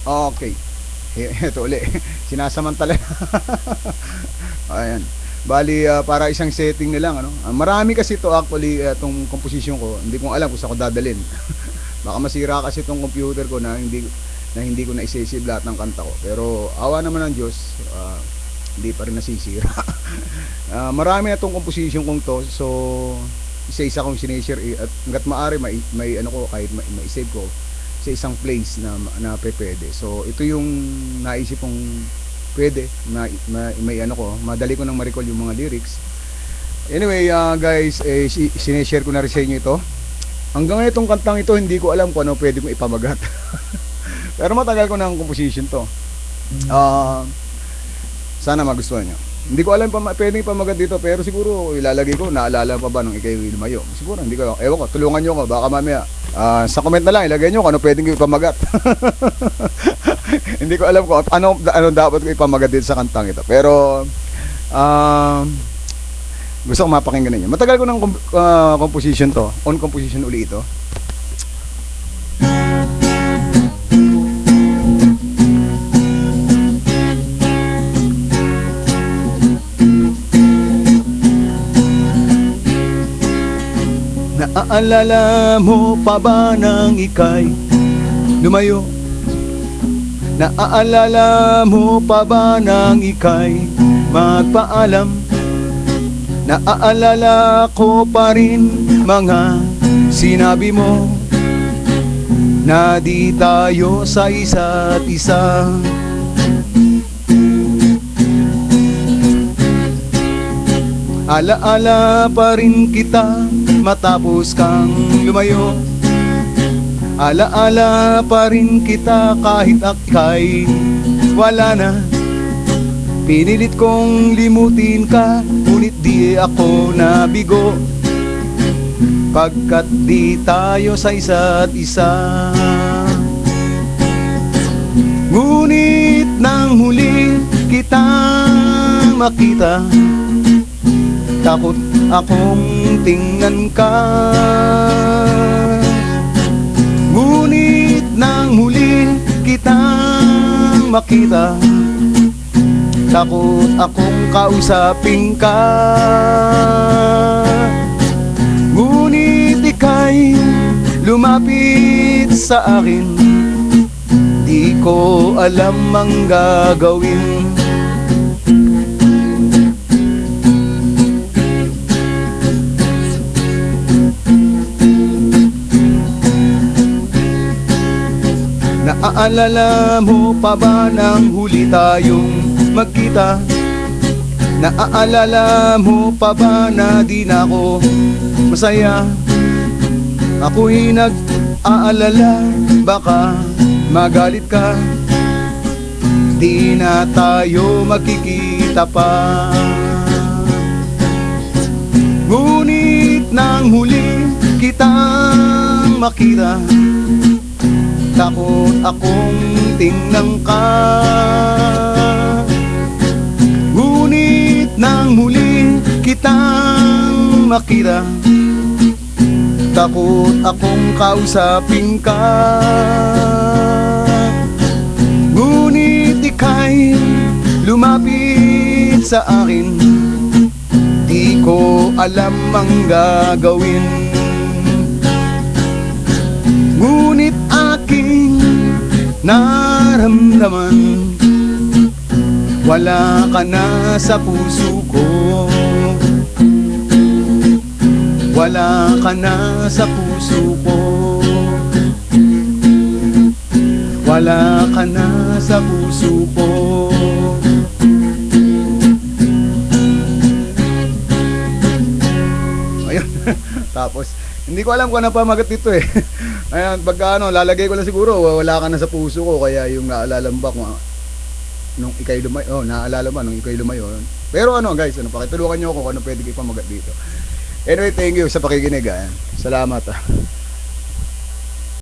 Okay. Ito uli. Sinasamantala. Ayan. Bali, para isang setting na lang, ano. Marami kasi ito actually, itong composition ko. Hindi ko alam kung saan ko dadalhin. Baka masira kasi itong computer ko na hindi ko na isisave lahat ng kanta ko. Pero awa naman ng Diyos, hindi pa rin nasisira. Marami na itong composition kong to. So, isa-isa kong sinishare at hanggat maaari may ano ko kahit mai-save ko sa isang place na pwede. So ito yung naisip kong pwede may ano ko, madali ko nang ma-recall yung mga lyrics. Anyway, guys, sinishare ko na rin sa inyo ito. Hanggang ngayon itong kantang ito hindi ko alam kung ano pwede kong ipamagat. Pero matagal ko ng composition to. Sana magustuhan nyo. Hindi ko alam pwedeng ipamagat dito, pero siguro ilalagay ko, naalala pa ba nung ikay lumayo? Siguro, hindi ko, ewan ko, tulungan nyo ko, baka mamaya, sa comment na lang, ilagay nyo kung ano pwedeng ipamagat. Hindi ko alam kung ano dapat ko ipamagat dito sa kantang ito. Pero, gusto ko mapakinggan ninyo. Matagal ko ng composition to, on composition uli ito. Naaalala mo pa ba nang ika'y lumayo? Naaalala mo pa ba nang ika'y magpaalam? Naaalala ko pa rin mga sinabi mo na di tayo sa isa't isa. Alaala pa rin kita matapos kang lumayo. Alaala pa rin kita kahit akay wala na. Pinilit kong limutin ka, ngunit di ako nabigo, pagkat di tayo sa isa't isa. Ngunit nang huli kitang makita, takot akong tingnan ka. Ngunit nang huli kitang makita, takot akong kausapin ka. Ngunit ika'y lumapit sa akin, di ko alam ang gagawin. Naaalala mo pa ba nang huli tayong magkita? Naaalala mo pa ba na di na ako masaya? Ako'y nag-aalala, baka magalit ka, di na tayo magkikita pa. Ngunit nang huli kitang makita, takot akong tingnan ka. Ngunit nang huli kitang makita, takot akong kausapin ka. Ngunit ika'y lumapit sa akin, di ko alam ang gagawin. Ngunit aking naramdaman, wala ka na sa puso ko. Wala ka na sa puso ko. Wala ka na sa puso ko. Ayun. Tapos hindi ko alam kung ano pa magat dito eh. Ayan, pagka lalagay ko lang siguro, wala ka na sa puso ko, kaya yung naalala mo ba kung nung ikay lumayo, naalala mo nung ikay lumayo. Pero guys, pakitulungan niyo ako kung ano pwede ko ipamagat dito. Anyway, thank you sa pakikinig. Salamat.